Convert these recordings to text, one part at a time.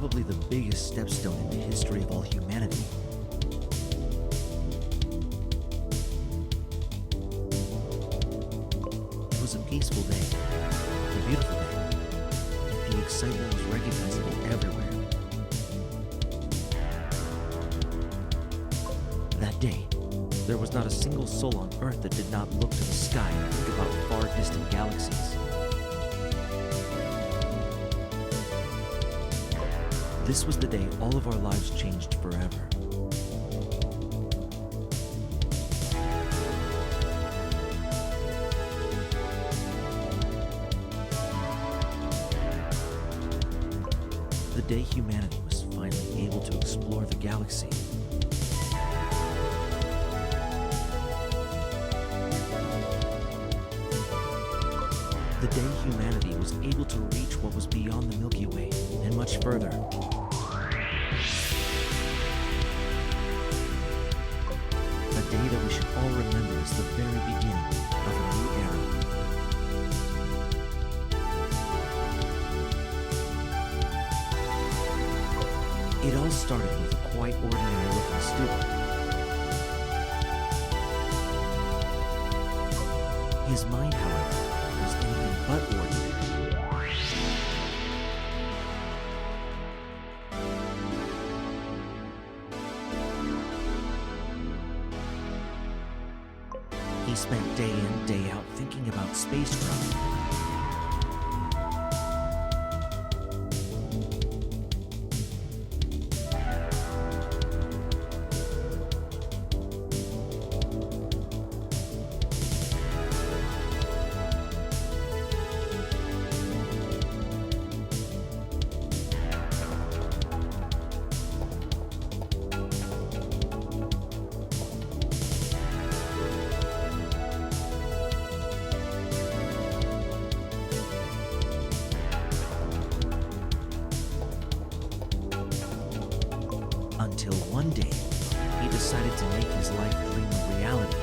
probably the biggest stepstone in the history of all humanity. It was a peaceful day, a beautiful day, and the excitement was recognizable everywhere. That day, there was not a single soul on Earth that did not look to the sky and think about far-distant galaxies. This was the day all of our lives changed forever. The day humanity was finally able to explore the galaxy. The day humanity was able to reach what was beyond the Milky Way and much further. A day that we should all remember as the very beginning of a new era. It all started with a quite ordinary-looking student. His mind, however, was anything but ordinary. He spent day in, day out thinking about space travel. Until one day, he decided to make his life dream a reality.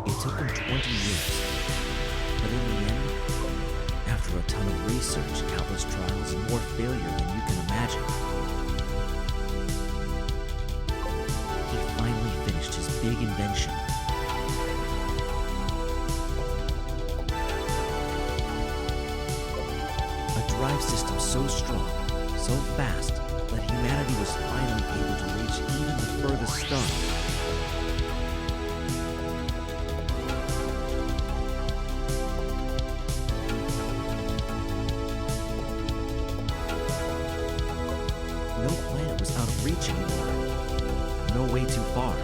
It took him 20 years, but in the end, after a ton of research, countless trials, and more failure than you can imagine, he finally finished his big invention. A drive system so strong, so fast, that humanity was finally able to reach even the furthest star. No planet was out of reach anymore. No way too far.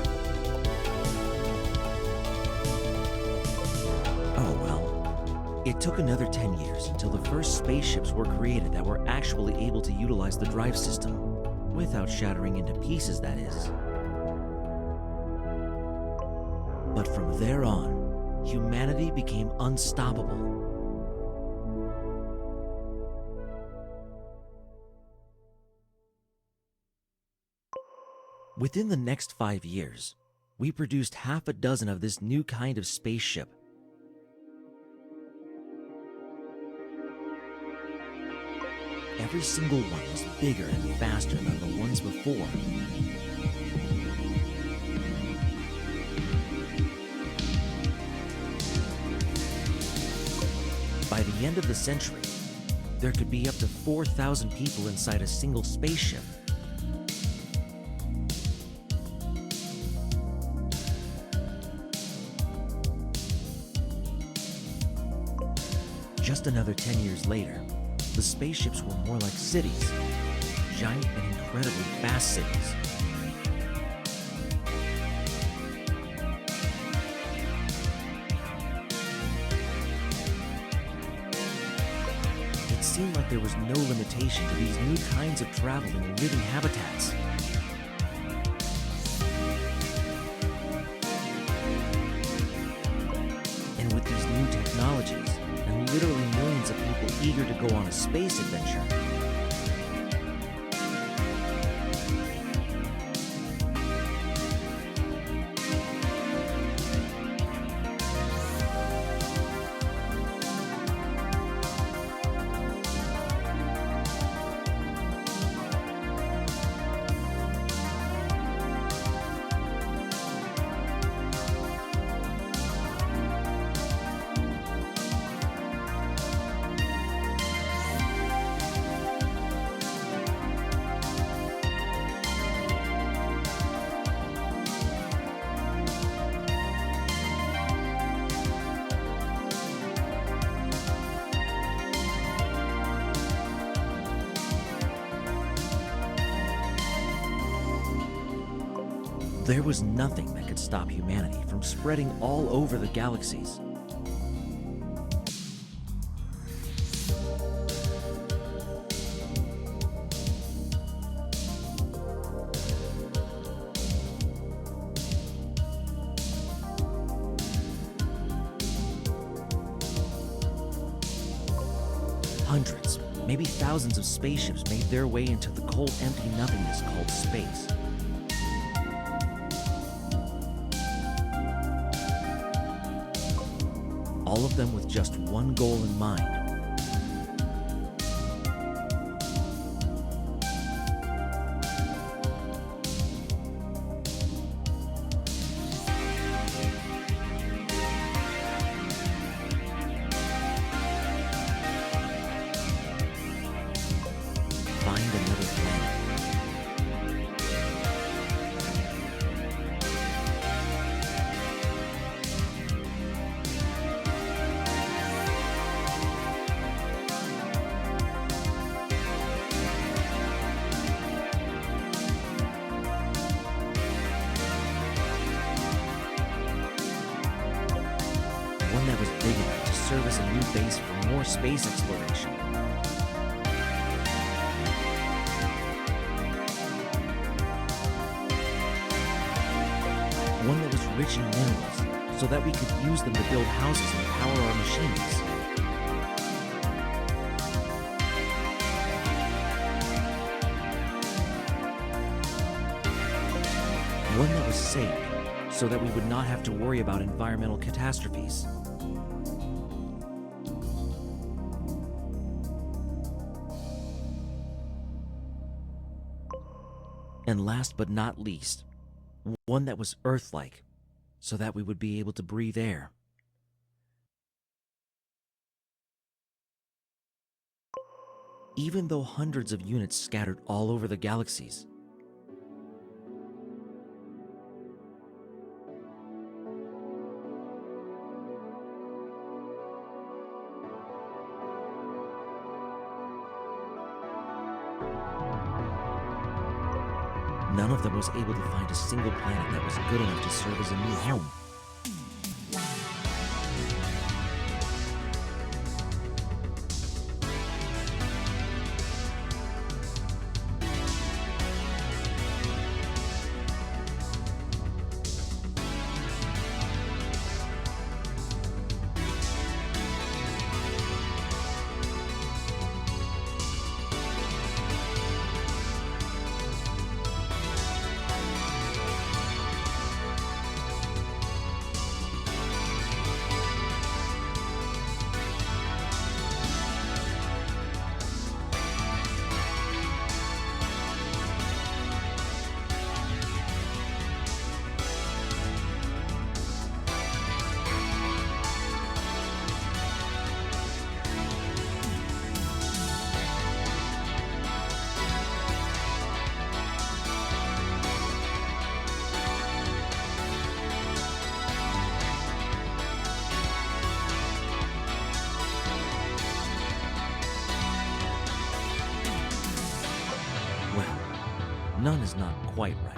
Oh well. It took another 10 years until the first spaceships were created that were actually able to utilize the drive system, without shattering into pieces, that is. But from there on, humanity became unstoppable. Within the next 5 years, we produced half a dozen of this new kind of spaceship. Every single one was bigger and faster than the ones before. By the end of the century, there could be up to 4,000 people inside a single spaceship. Just another 10 years later, the spaceships were more like cities, giant and incredibly fast cities. It seemed like there was no limitation to these new kinds of travel in living habitats. And with these new technologies, eager to go on a space adventure. There was nothing that could stop humanity from spreading all over the galaxies. Hundreds, maybe thousands of spaceships made their way into the cold, empty nothingness called space. All of them with just one goal in mind. Find another planet. One that was big enough to serve as a new base for more space exploration. One that was rich in minerals, so that we could use them to build houses and power our machines. One that was safe, so that we would not have to worry about environmental catastrophes. And last but not least, one that was Earth-like, so that we would be able to breathe air. Even though hundreds of units scattered all over the galaxies, none of them was able to find a single planet that was good enough to serve as a new home. None is not quite right.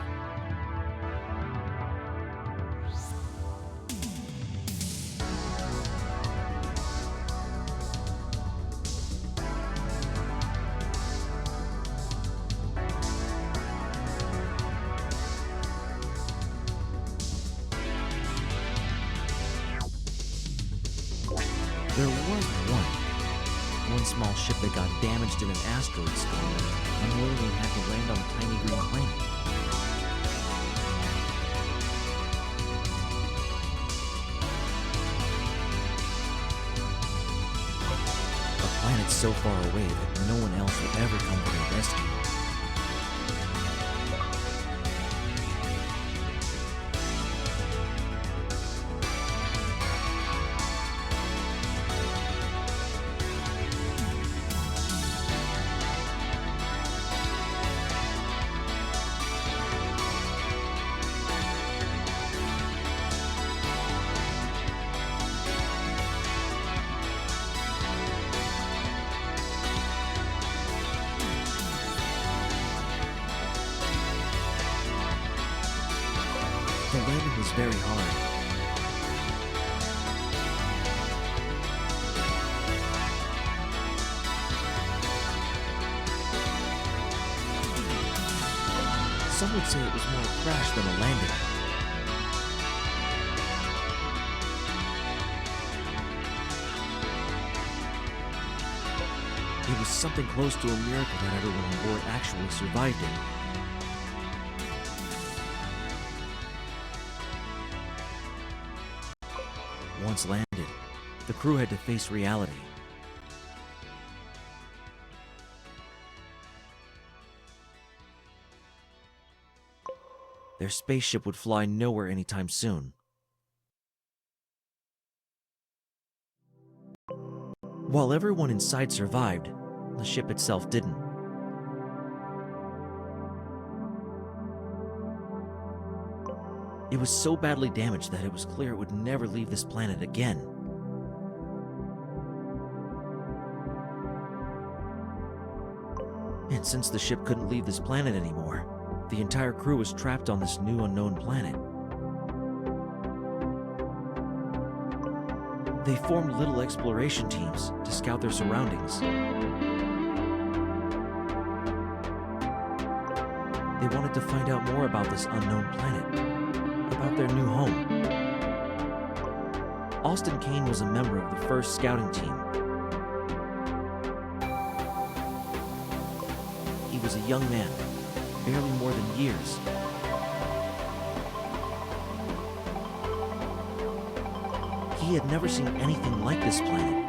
There was once small ship that got damaged in an asteroid storm and unwillingly had to land on a tiny green planet. A planet so far away that no one else would ever come to their rescue. The landing was very hard. Some would say it was more a crash than a landing. It was something close to a miracle that everyone on board actually survived it. Once landed, the crew had to face reality. Their spaceship would fly nowhere anytime soon. While everyone inside survived, the ship itself didn't. It was so badly damaged that it was clear it would never leave this planet again. And since the ship couldn't leave this planet anymore, the entire crew was trapped on this new unknown planet. They formed little exploration teams to scout their surroundings. They wanted to find out more about this unknown planet, about their new home. Austin Kane was a member of the first scouting team. He was a young man, barely more than years. He had never seen anything like this planet.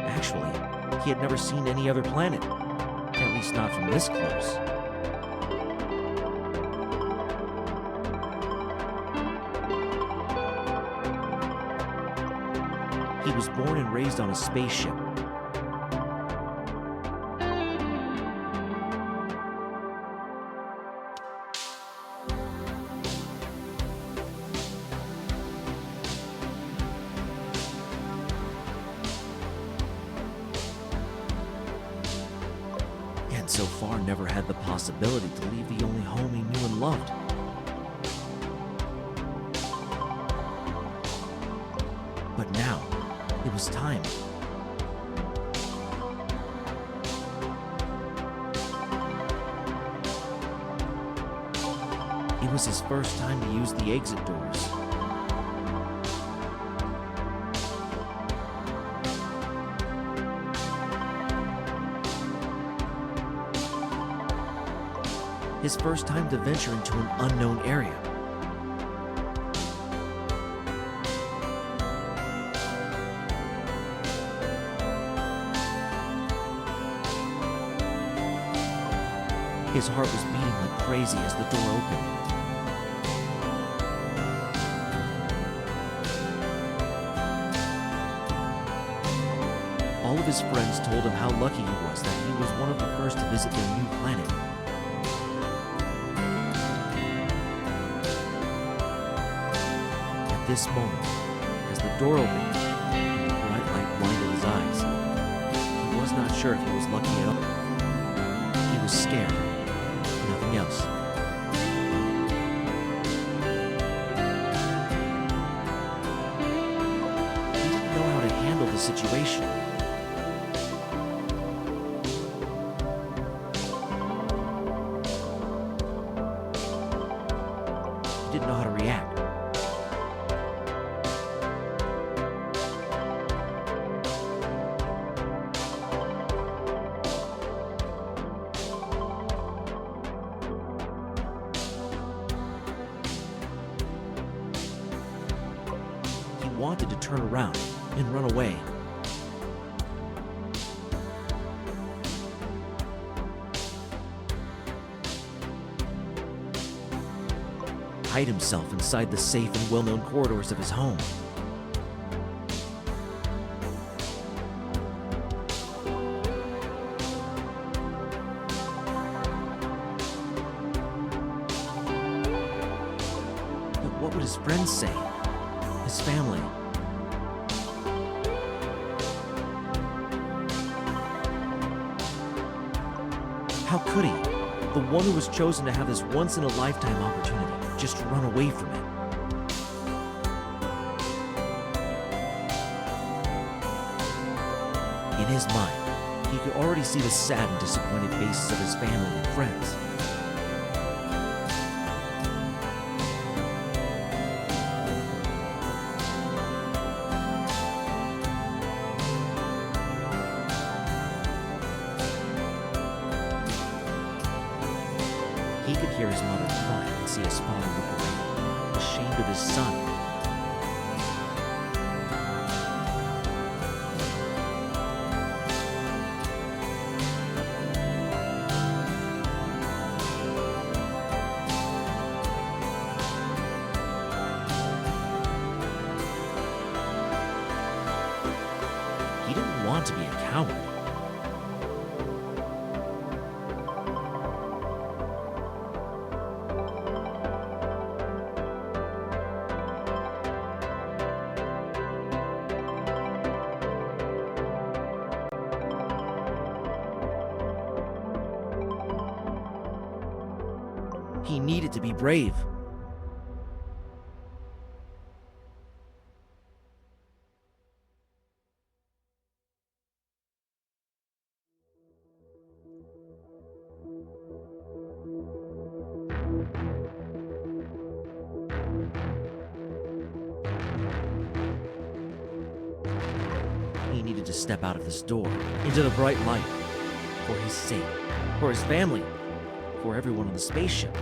Actually, he had never seen any other planet, at least not from this close. He was born and raised on a spaceship. And so far never had the possibility to leave the only home he knew and loved. But now, it was time. It was his first time to use the exit doors. His first time to venture into an unknown area. His heart was beating like crazy as the door opened. All of his friends told him how lucky he was that he was one of the first to visit their new planet. At this moment, as the door opened and the bright light blinded his eyes, he was not sure if he was lucky at all. He was scared. Nothing else. He didn't know how to handle the situation. He didn't know how to react. He wanted to turn around and run away. Hide himself inside the safe and well-known corridors of his home. But what would his friends say? His family? How could he, the one who was chosen to have this once-in-a-lifetime opportunity, just run away from it? In his mind, he could already see the sad and disappointed faces of his family and friends. He could hear his mother cry and see his father look away, ashamed of his son. He didn't want to be a coward. He needed to be brave. He needed to step out of this door, into the bright light, for his sake, for his family, for everyone on the spaceship.